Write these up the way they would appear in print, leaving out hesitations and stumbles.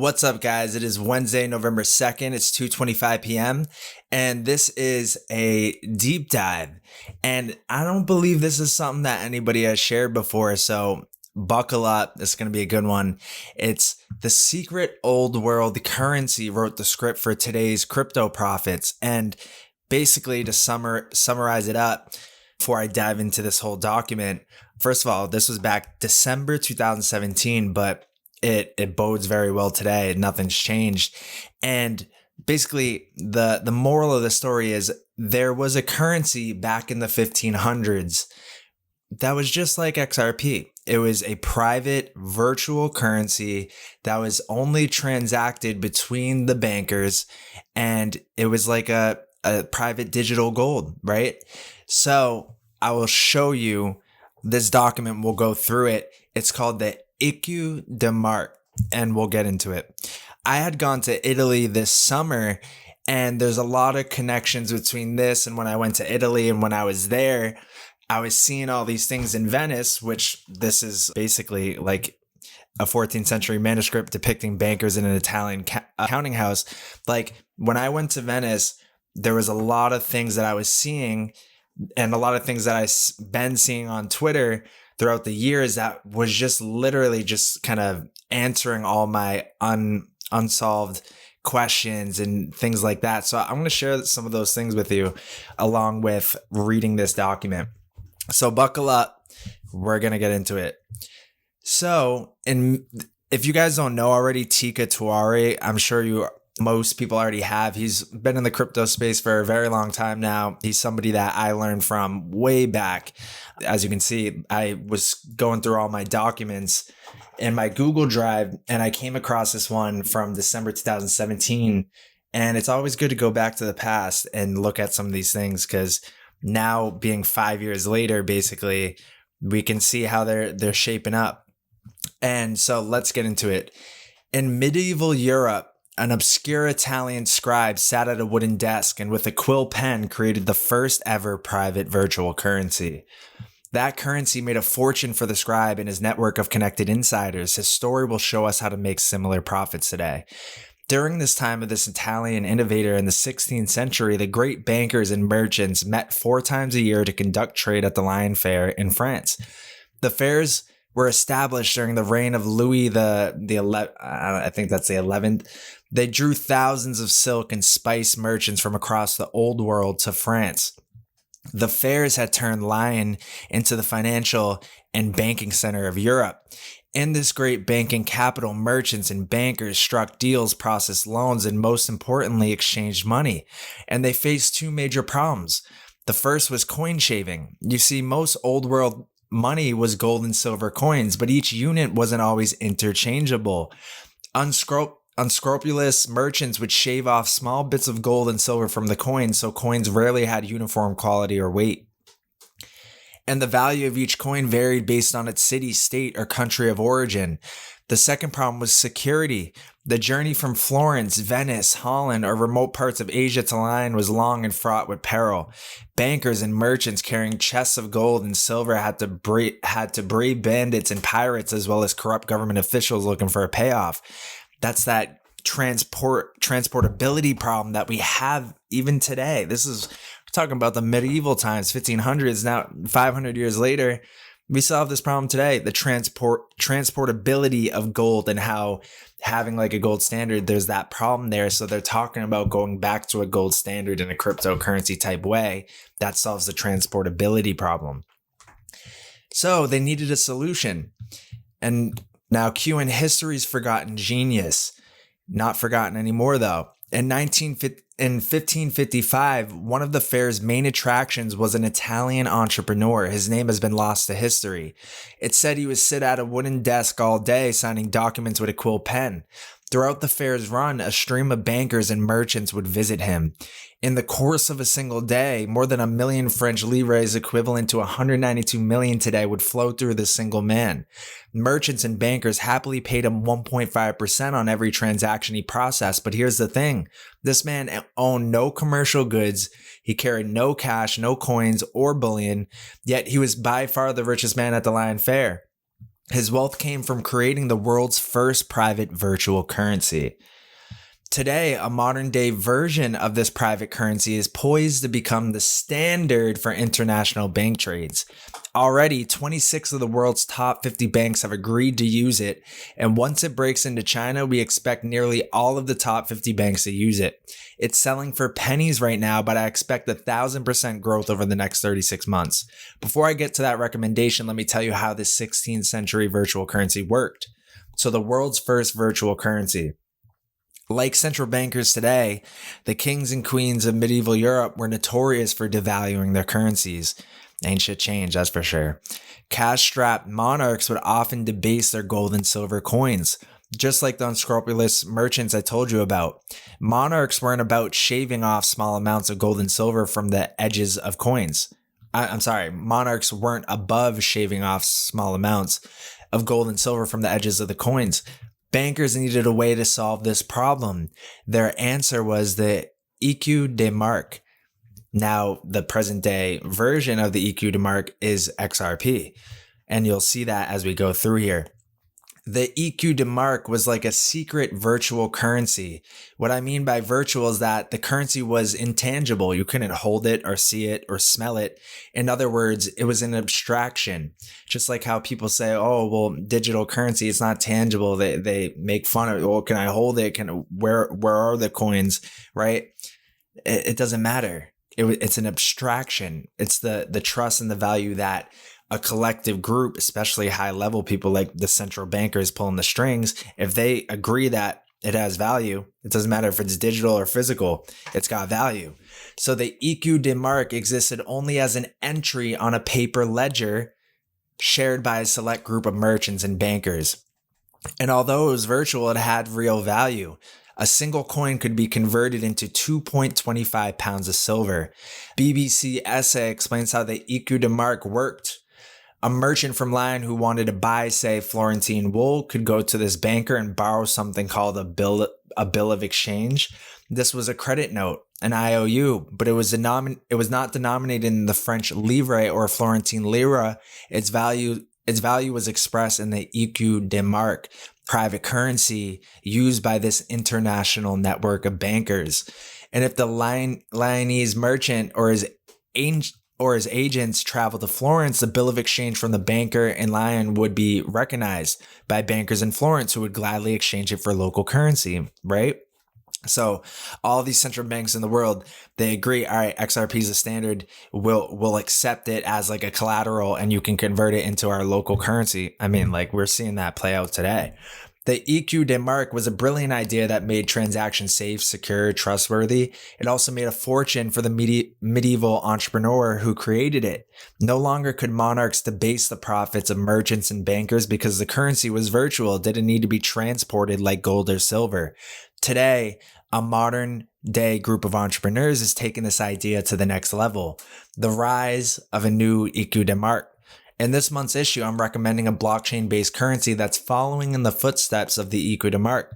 What's up, guys? It is Wednesday, November 2nd. It's 2:25 p.m. and this is a deep dive. And I don't believe this is something that anybody has shared before, so buckle up. This is going to be a good one. It's The Secret Old World Currency wrote the script for today's crypto profits. And basically, to summarize it up before I dive into this whole document, first of all, this was back December 2017, but it bodes very well today. Nothing's changed. And basically the moral of the story is there was a currency back in the 1500s that was just like XRP. It was a private virtual currency that was only transacted between the bankers, and it was like a private digital gold, right? So I will show you this document. We'll go through it. It's called the Ecu de Mart, and we'll get into it. I had gone to Italy this summer, and there's a lot of connections between this and when I went to Italy. And when I was there, I was seeing all these things in Venice, which this is basically like a 14th century manuscript depicting bankers in an Italian accounting house. Like when I went to Venice, there was a lot of things that I was seeing and a lot of things that I've been seeing on Twitter throughout the years that was just literally just kind of answering all my unsolved questions and things like that. So I'm going to share some of those things with you along with reading this document. So buckle up. We're going to get into it. So if you guys don't know already, Tika Tuari, I'm sure most people already have. He's been in the crypto space for a very long time now. He's somebody that I learned from way back. As you can see, I was going through all my documents in my Google Drive, and I came across this one from December 2017. And it's always good to go back to the past and look at some of these things, because now being 5 years later, basically, we can see how they're shaping up. And so let's get into it. In medieval Europe, an obscure Italian scribe sat at a wooden desk and with a quill pen created the first ever private virtual currency. That currency made a fortune for the scribe and his network of connected insiders. His story will show us how to make similar profits today. During this time of this Italian innovator in the 16th century, the great bankers and merchants met 4 times a year to conduct trade at the Lion Fair in France. The fairs were established during the reign of Louis the 11th. They drew thousands of silk and spice merchants from across the old world to France. The fairs had turned Lyon into the financial and banking center of Europe. In this great banking capital, merchants and bankers struck deals, processed loans, and most importantly, exchanged money. And they faced 2 major problems. The first was coin shaving. You see, most old world money was gold and silver coins, but each unit wasn't always interchangeable. Unscrupulous merchants would shave off small bits of gold and silver from the coins, so coins rarely had uniform quality or weight. And the value of each coin varied based on its city, state, or country of origin. The second problem was security. The journey from Florence, Venice, Holland, or remote parts of Asia to Lyon was long and fraught with peril. Bankers and merchants carrying chests of gold and silver had to brave bandits and pirates, as well as corrupt government officials looking for a payoff. That's that transportability problem that we have even today. We're talking about the medieval times, 1500s. Now, 500 years later, we still have this problem today. The transportability of gold, and how having like a gold standard, there's that problem there. So they're talking about going back to a gold standard in a cryptocurrency type way that solves the transportability problem. So they needed a solution. And now Q in history's forgotten genius. Not forgotten anymore, though. In 1555, one of the fair's main attractions was an Italian entrepreneur. His name has been lost to history. It said he would sit at a wooden desk all day signing documents with a quill pen. Throughout the fair's run, a stream of bankers and merchants would visit him. In the course of a single day, more than 1 million French livres, equivalent to 192 million today, would flow through this single man. Merchants and bankers happily paid him 1.5% on every transaction he processed. But here's the thing. This man owned no commercial goods. He carried no cash, no coins or bullion, yet he was by far the richest man at the Lion Fair. His wealth came from creating the world's first private virtual currency. Today, a modern day version of this private currency is poised to become the standard for international bank trades. Already, 26 of the world's top 50 banks have agreed to use it, and once it breaks into China, we expect nearly all of the top 50 banks to use it. It's selling for pennies right now, but I expect 1,000% growth over the next 36 months. Before I get to that recommendation, let me tell you how this 16th century virtual currency worked. So the world's first virtual currency. Like central bankers today, the kings and queens of medieval Europe were notorious for devaluing their currencies. Ain't shit changed, that's for sure. Cash-strapped monarchs would often debase their gold and silver coins, just like the unscrupulous merchants I told you about. Monarchs weren't about shaving off small amounts of gold and silver from the edges of coins. Monarchs weren't above shaving off small amounts of gold and silver from the edges of the coins. Bankers needed a way to solve this problem. Their answer was the écu de marque. Now, the present day version of the écu de marque is XRP, and you'll see that as we go through here. The écu de marque was like a secret virtual currency. What I mean by virtual is that the currency was intangible. You couldn't hold it or see it or smell it. In other words, it was an abstraction. Just like how people say, oh, well, digital currency, it's not tangible. They make fun of it. Well, can I hold it? Where are the coins? Right? It doesn't matter. It's an abstraction. It's the trust and the value that a collective group, especially high level people like the central bankers pulling the strings, if they agree that it has value, it doesn't matter if it's digital or physical, it's got value. So the écu de marque existed only as an entry on a paper ledger shared by a select group of merchants and bankers. And although it was virtual, it had real value. A single coin could be converted into 2.25 pounds of silver. BBC Essay explains how the écu de marque worked. A merchant from Lyon who wanted to buy, say, Florentine wool could go to this banker and borrow something called a bill of exchange. This was a credit note, an IOU, but it was not denominated in the French livre or Florentine lira. Its value was expressed in the écu de marque, private currency used by this international network of bankers. And if the Lyonese merchant or his agents traveled to Florence, the bill of exchange from the banker in Lyon would be recognized by bankers in Florence who would gladly exchange it for local currency, right? So all these central banks in the world, they agree, all right, XRP is a standard. We'll accept it as like a collateral and you can convert it into our local currency. I mean, like we're seeing that play out today. The écu de marque was a brilliant idea that made transactions safe, secure, trustworthy. It also made a fortune for the medieval entrepreneur who created it. No longer could monarchs debase the profits of merchants and bankers because the currency was virtual. It didn't need to be transported like gold or silver. Today, a modern day group of entrepreneurs is taking this idea to the next level. The rise of a new écu de marque. In this month's issue, I'm recommending a blockchain-based currency that's following in the footsteps of the écu de marque.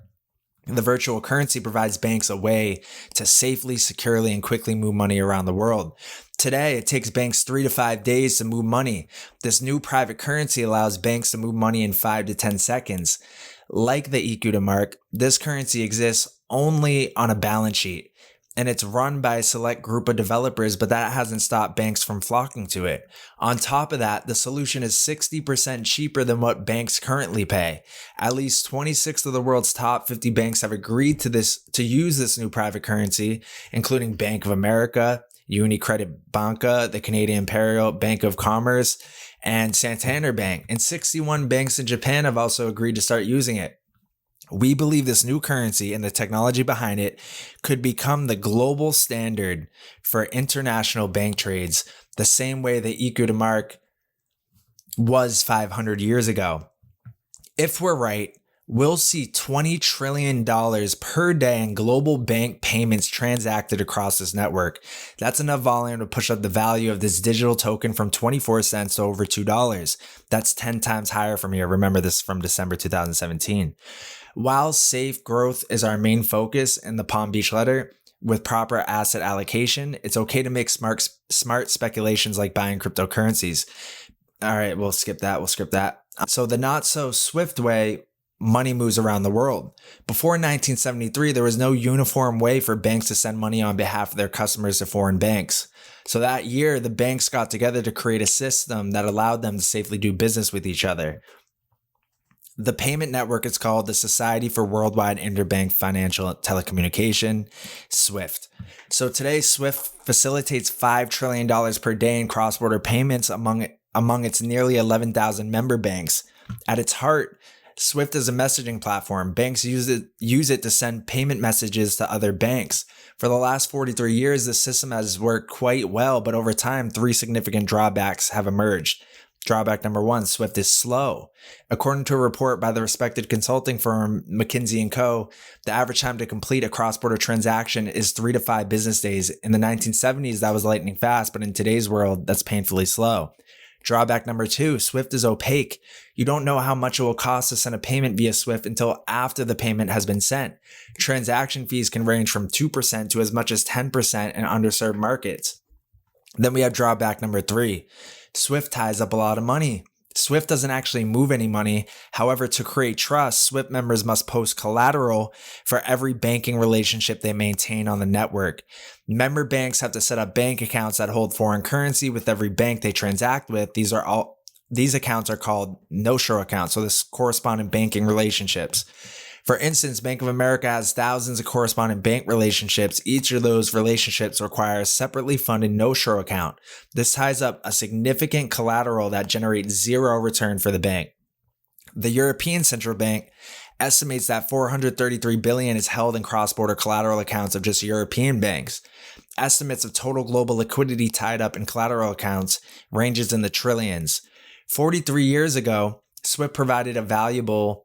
The virtual currency provides banks a way to safely, securely, and quickly move money around the world. Today, it takes banks 3 to 5 days to move money. This new private currency allows banks to move money in 5 to 10 seconds. Like the écu de marque, this currency exists only on a balance sheet, and it's run by a select group of developers, but that hasn't stopped banks from flocking to it. On top of that, the solution is 60% cheaper than what banks currently pay. At least 26 of the world's top 50 banks have agreed to use this new private currency, including Bank of America, UniCredit Banca, the Canadian Imperial Bank of Commerce, and Santander Bank. And 61 banks in Japan have also agreed to start using it. We believe this new currency and the technology behind it could become the global standard for international bank trades, the same way the écu de marque was 500 years ago. If we're right, we'll see $20 trillion per day in global bank payments transacted across this network. That's enough volume to push up the value of this digital token from 24 cents to over $2. That's 10 times higher from here. Remember this from December 2017. While safe growth is our main focus in the Palm Beach letter, with proper asset allocation, it's okay to make smart speculations like buying cryptocurrencies. All right, we'll skip that. So the not so swift way, money moves around the world. Before 1973, there was no uniform way for banks to send money on behalf of their customers to foreign banks. So that year, the banks got together to create a system that allowed them to safely do business with each other. The payment network is called the Society for Worldwide Interbank Financial Telecommunication, SWIFT. So today, SWIFT facilitates $5 trillion per day in cross-border payments among its nearly 11,000 member banks. At its heart, SWIFT is a messaging platform. Banks use it to send payment messages to other banks. For the last 43 years, the system has worked quite well, but over time, 3 significant drawbacks have emerged. Drawback number 1, SWIFT is slow. According to a report by the respected consulting firm McKinsey & Co., the average time to complete a cross-border transaction is 3 to 5 business days. In the 1970s, that was lightning fast, but in today's world, that's painfully slow. Drawback number 2, SWIFT is opaque. You don't know how much it will cost to send a payment via SWIFT until after the payment has been sent. Transaction fees can range from 2% to as much as 10% in underserved markets. Then we have drawback number 3. SWIFT ties up a lot of money. SWIFT doesn't actually move any money. However, to create trust, SWIFT members must post collateral for every banking relationship they maintain on the network. Member banks have to set up bank accounts that hold foreign currency with every bank they transact with. These accounts are called no-show accounts, so this correspondent banking relationships. For instance, Bank of America has thousands of correspondent bank relationships. Each of those relationships requires a separately funded no-show account. This ties up a significant collateral that generates zero return for the bank. The European Central Bank estimates that $433 billion is held in cross-border collateral accounts of just European banks. Estimates of total global liquidity tied up in collateral accounts ranges in the trillions. 43 years ago, SWIFT provided a valuable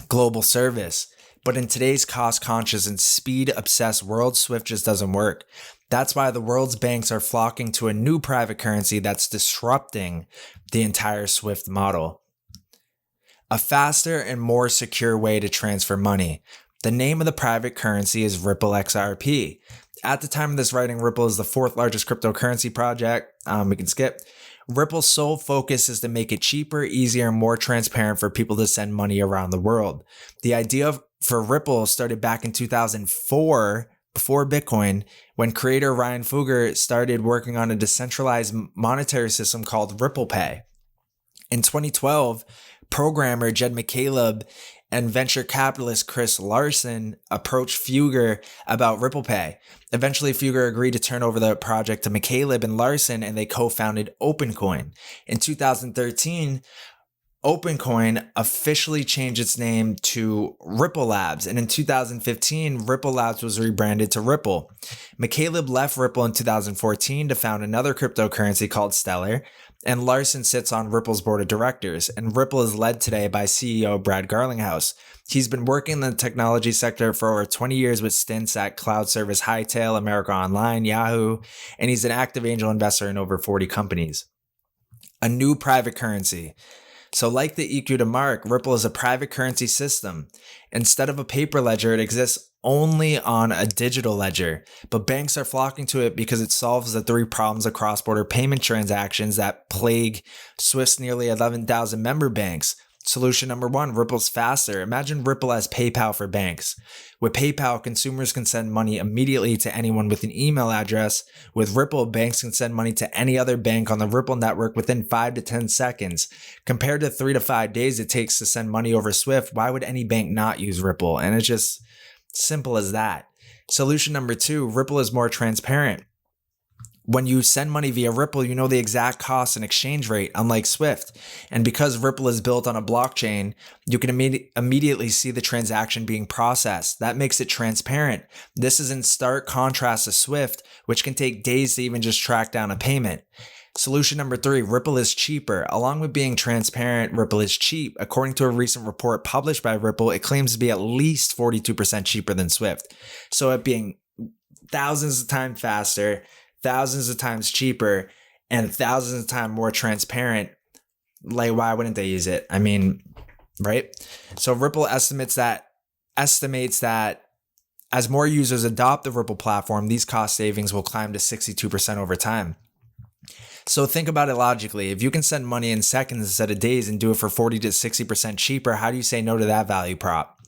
global service, but in today's cost-conscious and speed-obsessed world, SWIFT just doesn't work. That's why the world's banks are flocking to a new private currency that's disrupting the entire SWIFT model. A faster and more secure way to transfer money. The name of the private currency is Ripple XRP. At the time of this writing, Ripple is the 4th largest cryptocurrency project. We can skip. Ripple's sole focus is to make it cheaper, easier, and more transparent for people to send money around the world. The idea for Ripple started back in 2004, before Bitcoin, when creator Ryan Fugger started working on a decentralized monetary system called Ripple Pay. In 2012, programmer Jed McCaleb and venture capitalist Chris Larsen approached Fugger about Ripple Pay. Eventually, Fugger agreed to turn over the project to McCaleb and Larsen, and they co-founded OpenCoin. In 2013, OpenCoin officially changed its name to Ripple Labs, and in 2015, Ripple Labs was rebranded to Ripple. McCaleb left Ripple in 2014 to found another cryptocurrency called Stellar, and Larsen sits on Ripple's board of directors, and Ripple is led today by CEO Brad Garlinghouse. He's been working in the technology sector for over 20 years with stints at cloud service Hightail, America Online, Yahoo, and he's an active angel investor in over 40 companies. A new private currency. So like the EQ to Mark, Ripple is a private currency system. Instead of a paper ledger, it exists only on a digital ledger, but banks are flocking to it because it solves the 3 problems of cross-border payment transactions that plague SWIFT's nearly 11,000 member banks. Solution number 1, Ripple's faster. Imagine Ripple as PayPal for banks. With PayPal, consumers can send money immediately to anyone with an email address. With Ripple, banks can send money to any other bank on the Ripple network within 5 to 10 seconds. Compared to 3 to 5 days it takes to send money over SWIFT, why would any bank not use Ripple? And it's just simple as that. Solution number 2, Ripple is more transparent. When you send money via Ripple, you know the exact cost and exchange rate, unlike SWIFT. And because Ripple is built on a blockchain, you can immediately see the transaction being processed. That makes it transparent. This is in stark contrast to SWIFT, which can take days to even just track down a payment. Solution number 3, Ripple is cheaper. Along with being transparent, Ripple is cheap. According to a recent report published by Ripple, it claims to be at least 42% cheaper than SWIFT. So it being thousands of times faster, thousands of times cheaper, and thousands of times more transparent, like why wouldn't they use it? I mean, right? So Ripple estimates that as more users adopt the Ripple platform, these cost savings will climb to 62% over time. So think about it logically. If you can send money in seconds instead of days and do it for 40 to 60% cheaper, how do you say no to that value prop?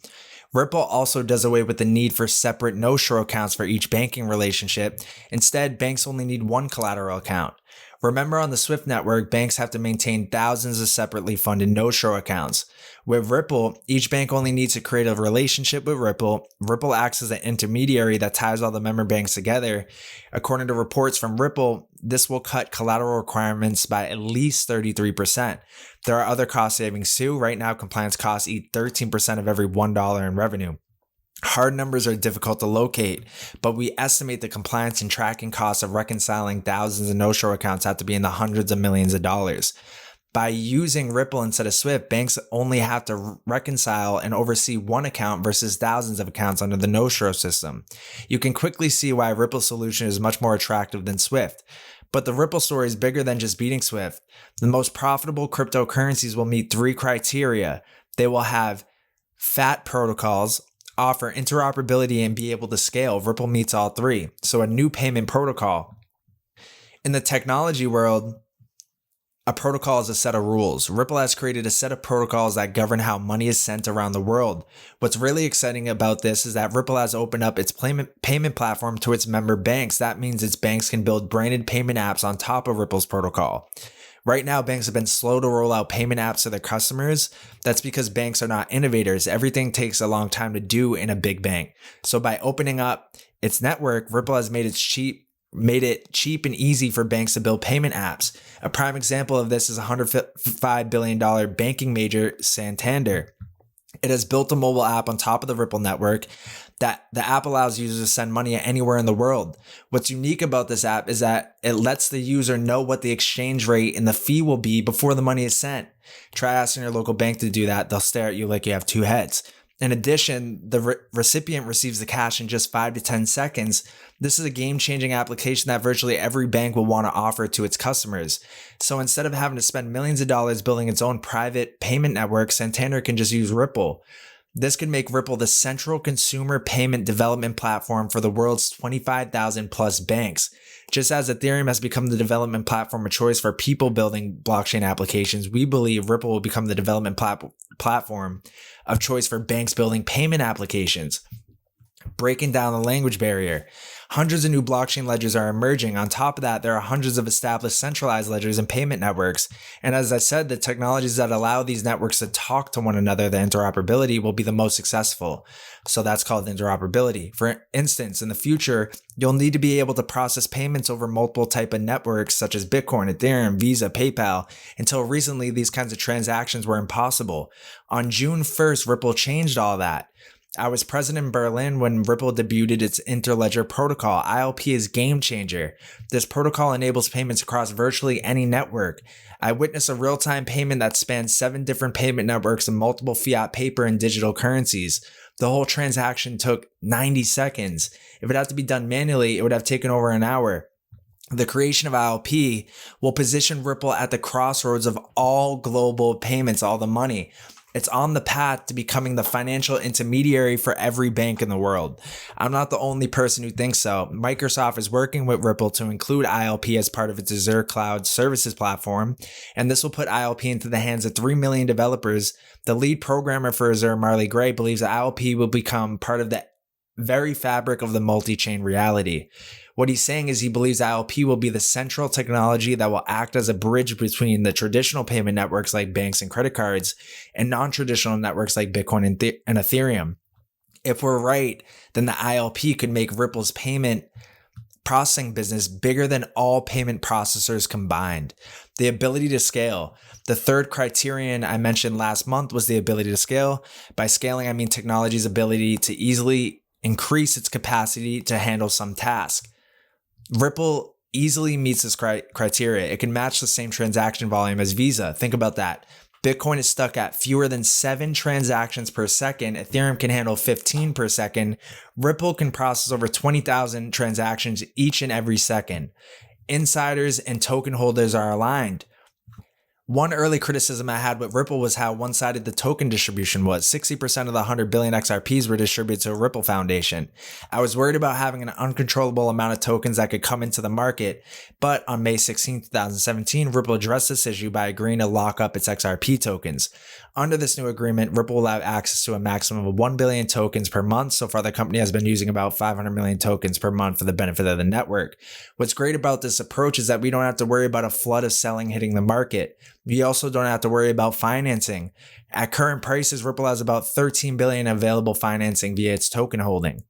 Ripple also does away with the need for separate no-show accounts for each banking relationship. Instead, banks only need one collateral account. Remember, on the Swift network, banks have to maintain thousands of separately funded no-show accounts. With Ripple, each bank only needs to create a relationship with Ripple. Ripple acts as an intermediary that ties all the member banks together. According to reports from Ripple, this will cut collateral requirements by at least 33%. There are other cost savings too. Right now, compliance costs eat 13% of every $1 in revenue. Hard numbers are difficult to locate, but we estimate the compliance and tracking costs of reconciling thousands of no-show accounts have to be in the hundreds of millions of dollars. By using Ripple instead of Swift, banks only have to reconcile and oversee one account versus thousands of accounts under the no-show system. You can quickly see why Ripple's solution is much more attractive than Swift. But the Ripple story is bigger than just beating Swift. The most profitable cryptocurrencies will meet 3 criteria. They will have fat protocols, offer interoperability, and be able to scale. Ripple meets all 3. So a new payment protocol. In the technology world, a protocol is a set of rules. Ripple has created a set of protocols that govern how money is sent around the world. What's really exciting about this is that Ripple has opened up its payment platform to its member banks. That means its banks can build branded payment apps on top of Ripple's protocol. Right now, banks have been slow to roll out payment apps to their customers. That's because banks are not innovators. Everything takes a long time to do in a big bank. So by opening up its network, Ripple has made it cheap and easy for banks to build payment apps. A prime example of this is $105 billion banking major Santander. It has built a mobile app on top of the Ripple network that the app allows users to send money anywhere in the world. What's unique about this app is that it lets the user know what the exchange rate and the fee will be before the money is sent. Try asking your local bank to do that. They'll stare at you like you have 2 heads. In addition, the recipient receives the cash in just 5 to 10 seconds. This is a game-changing application that virtually every bank will want to offer to its customers. So instead of having to spend millions of dollars building its own private payment network, Santander can just use Ripple. This could make Ripple the central consumer payment development platform for the world's 25,000 plus banks. Just as Ethereum has become the development platform of choice for people building blockchain applications, we believe Ripple will become the development platform of choice for banks building payment applications. Breaking down the language barrier. Hundreds of new blockchain ledgers are emerging. On top of that, there are hundreds of established centralized ledgers and payment networks. And as I said, the technologies that allow these networks to talk to one another, the interoperability, will be the most successful. So that's called interoperability. For instance, in the future, you'll need to be able to process payments over multiple type of networks such as Bitcoin, Ethereum, Visa, PayPal. Until recently, these kinds of transactions were impossible. On June 1st, Ripple changed all that. I was present in Berlin when Ripple debuted its Interledger protocol. ILP is game changer. This protocol enables payments across virtually any network. I witnessed a real-time payment that spans 7 different payment networks and multiple fiat paper and digital currencies. The whole transaction took 90 seconds. If it had to be done manually, it would have taken over an hour. The creation of ILP will position Ripple at the crossroads of all global payments, all the money. It's on the path to becoming the financial intermediary for every bank in the world. I'm not the only person who thinks so. Microsoft is working with Ripple to include ILP as part of its Azure Cloud Services platform, and this will put ILP into the hands of 3 million developers. The lead programmer for Azure, Marley Gray, believes that ILP will become part of the very fabric of the multi-chain reality. What he's saying is he believes ILP will be the central technology that will act as a bridge between the traditional payment networks like banks and credit cards and non-traditional networks like Bitcoin and Ethereum. If we're right, then the ILP could make Ripple's payment processing business bigger than all payment processors combined. The ability to scale. The third criterion I mentioned last month was the ability to scale. By scaling, I mean technology's ability to easily increase its capacity to handle some task. Ripple easily meets this criteria. It can match the same transaction volume as Visa. Think about that. Bitcoin is stuck at fewer than 7 transactions per second. Ethereum can handle 15 per second. Ripple can process over 20,000 transactions each and every second. Insiders and token holders are aligned. One early criticism I had with Ripple was how one-sided the token distribution was. 60% of the 100 billion XRPs were distributed to a Ripple Foundation. I was worried about having an uncontrollable amount of tokens that could come into the market, but on May 16, 2017, Ripple addressed this issue by agreeing to lock up its XRP tokens. Under this new agreement, Ripple will have access to a maximum of 1 billion tokens per month. So far, the company has been using about 500 million tokens per month for the benefit of the network. What's great about this approach is that we don't have to worry about a flood of selling hitting the market. We also don't have to worry about financing. At current prices, Ripple has about 13 billion available financing via its token holding.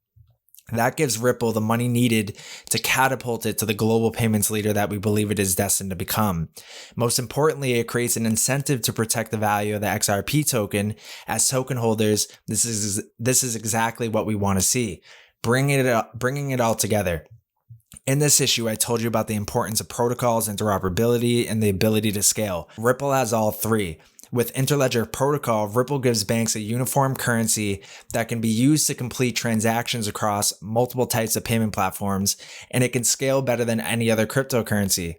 That gives Ripple the money needed to catapult it to the global payments leader that we believe it is destined to become. Most importantly, it creates an incentive to protect the value of the XRP token. As token holders, this is exactly what we want to see, bringing it all together. In this issue, I told you about the importance of protocols, interoperability, and the ability to scale. Ripple has all three. With Interledger Protocol, Ripple gives banks a uniform currency that can be used to complete transactions across multiple types of payment platforms, and it can scale better than any other cryptocurrency.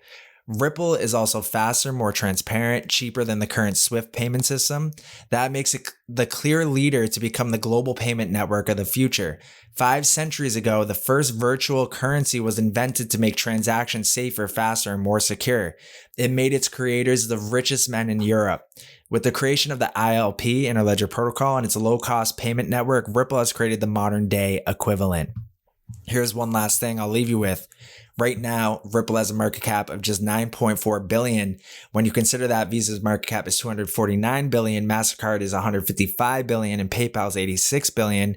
Ripple is also faster, more transparent, cheaper than the current SWIFT payment system. That makes it the clear leader to become the global payment network of the future. 5 centuries ago, the first virtual currency was invented to make transactions safer, faster, and more secure. It made its creators the richest men in Europe. With the creation of the ILP, Interledger Protocol, and its low-cost payment network, Ripple has created the modern-day equivalent. Here's one last thing I'll leave you with. Right now, Ripple has a market cap of just 9.4 billion. When you consider that Visa's market cap is 249 billion, MasterCard is 155 billion, and PayPal is 86 billion,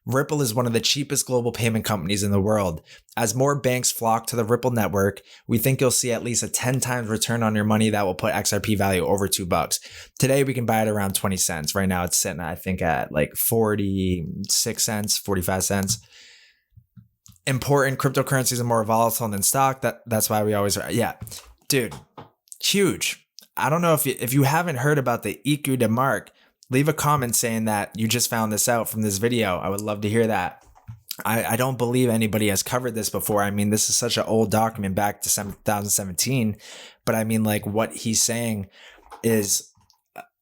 Ripple is one of the cheapest global payment companies in the world. As more banks flock to the Ripple network, we think you'll see at least a 10 times return on your money that will put XRP value over $2. Today, we can buy it around 20 cents. Right now, it's sitting, I think, at like 46 cents, 45 cents. Important, cryptocurrencies are more volatile than stock. That's why we always, yeah, dude, huge. I don't know if you haven't heard about the EQ de Mark, leave a comment saying that you just found this out from this video. I would love to hear that. I don't believe anybody has covered this before. I mean, this is such an old document back to 2017, but I mean, like, what he's saying is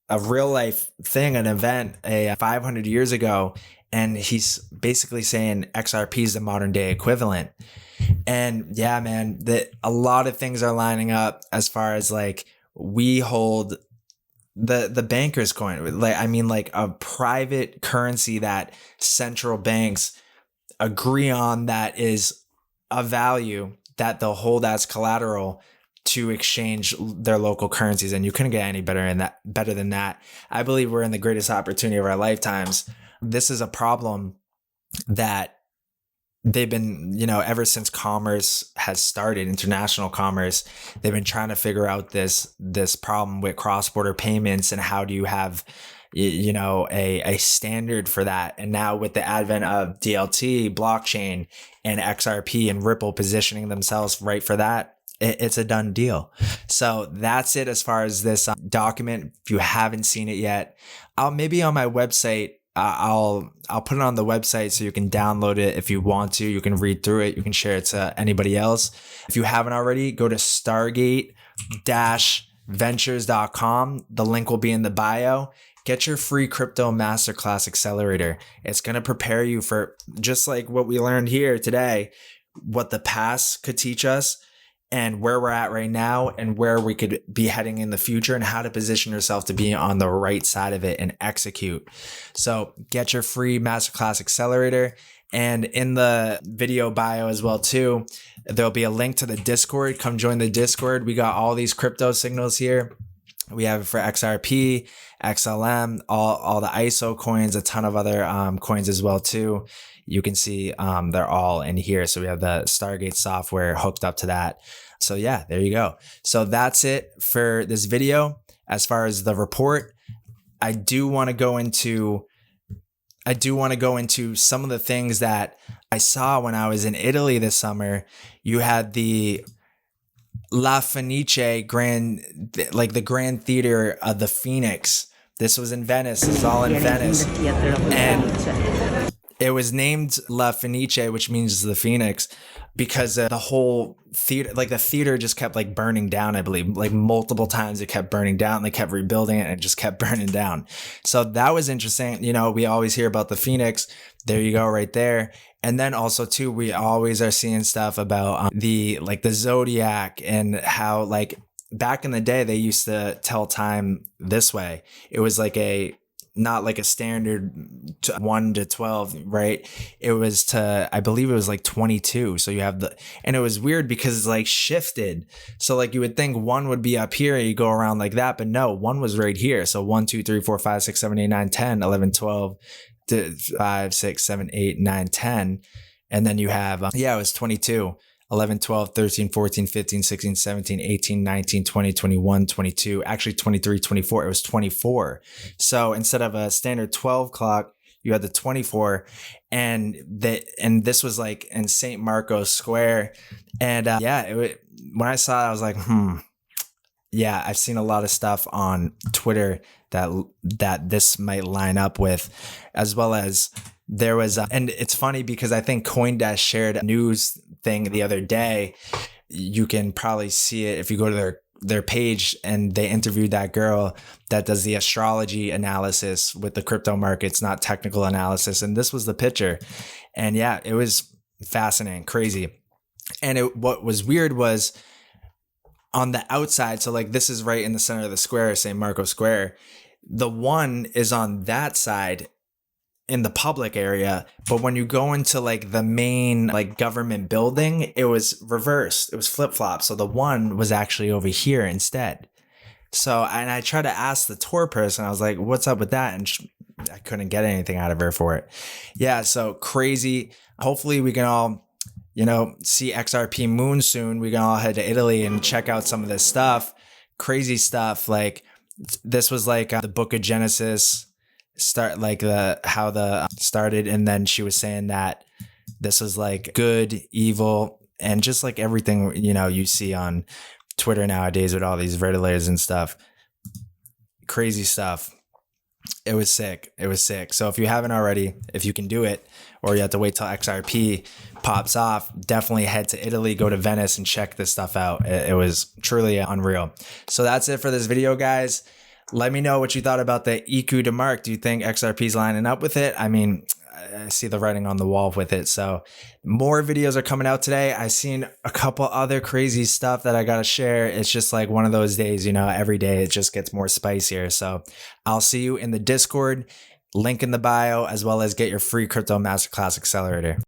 a real life thing, an event 500 years ago. And he's basically saying XRP is the modern day equivalent. And yeah, man, a lot of things are lining up as far as like we hold the banker's coin. Like, I mean, like a private currency that central banks agree on that is a value that they'll hold as collateral to exchange their local currencies. And you couldn't get any better than that. I believe we're in the greatest opportunity of our lifetimes. This is a problem that they've been, ever since commerce has started, international commerce, they've been trying to figure out this problem with cross-border payments and how do you have, a standard for that. And now with the advent of DLT, blockchain, and XRP and Ripple positioning themselves right for that, it's a done deal. So that's it as far as this document. If you haven't seen it yet, maybe on my website, I'll put it on the website so you can download it if you want to. You can read through it. You can share it to anybody else. If you haven't already, go to stargate-ventures.com. The link will be in the bio. Get your free crypto masterclass accelerator. It's going to prepare you for just like what we learned here today, what the past could teach us and where we're at right now and where we could be heading in the future and how to position yourself to be on the right side of it and execute. So get your free masterclass accelerator. And in the video bio as well too, there'll be a link to the Discord. Come join the Discord. We got all these crypto signals here. We have it for XRP, XLM, all the ISO coins, a ton of other coins as well too. You can see they're all in here. So we have the Stargate software hooked up to that. So yeah, there you go. So that's it for this video. As far as the report, I do want to go into some of the things that I saw when I was in Italy this summer. You had the La Fenice the Grand Theater of the Phoenix. This was in Venice. This is all in Venice. It was named La Fenice, which means the Phoenix, because the whole theater, like the theater just kept like burning down, I believe, like multiple times it kept burning down. They kept rebuilding it and it just kept burning down. So that was interesting. You know, we always hear about the Phoenix. There you go, right there. And then also too, we always are seeing stuff about the zodiac and how like back in the day, they used to tell time this way. It was like not like a standard 1 to 12, right? It was I believe it was like 22. So you have and it was weird because it's like shifted. So like you would think 1 would be up here, you go around like that, but no, 1 was right here. So 1, 2, 3, 4, 5, 6, 7, 8, 9, 10, 11, 12, 5, 6, 7, 8, 9, 10. And then you have, it was 22. 11, 12, 13, 14, 15, 16, 17, 18, 19, 20, 21, 22, actually 23, 24. It was 24. So instead of a standard 12 clock, you had the 24, and this was like in St. Marcos Square. And when I saw it, I was like, yeah, I've seen a lot of stuff on Twitter that this might line up with, as well as there was, and it's funny because I think CoinDesk shared a news thing the other day. You can probably see it if you go to their page, and they interviewed that girl that does the astrology analysis with the crypto markets, not technical analysis. And this was the picture. And yeah, it was fascinating, crazy. And what was weird was on the outside. So like this is right in the center of the square, St. Marcos Square. The 1 is on that side in the public area, but when you go into like the main like government building, it was reversed. It was flip-flop. So the 1 was actually over here instead. So, and I tried to ask the tour person, I was like, what's up with that? And I couldn't get anything out of her for it. Yeah, so crazy. Hopefully we can all, see XRP Moon soon. We can all head to Italy and check out some of this stuff. Crazy stuff. Like this was like the book of Genesis started, and then she was saying that this was like good, evil, and just like everything you see on Twitter nowadays with all these Redditors and stuff. Crazy stuff. It was sick. So if you haven't already, if you can do it, or you have to wait till XRP pops off, definitely head to Italy, go to Venice, and check this stuff out. It was truly unreal. So that's it for this video, guys. Let me know what you thought about the EQ to Mark. Do you think XRP is lining up with it? I mean, I see the writing on the wall with it. So more videos are coming out today. I've seen a couple other crazy stuff that I got to share. It's just like one of those days, every day it just gets more spicier. So I'll see you in the Discord, link in the bio, as well as get your free crypto masterclass accelerator.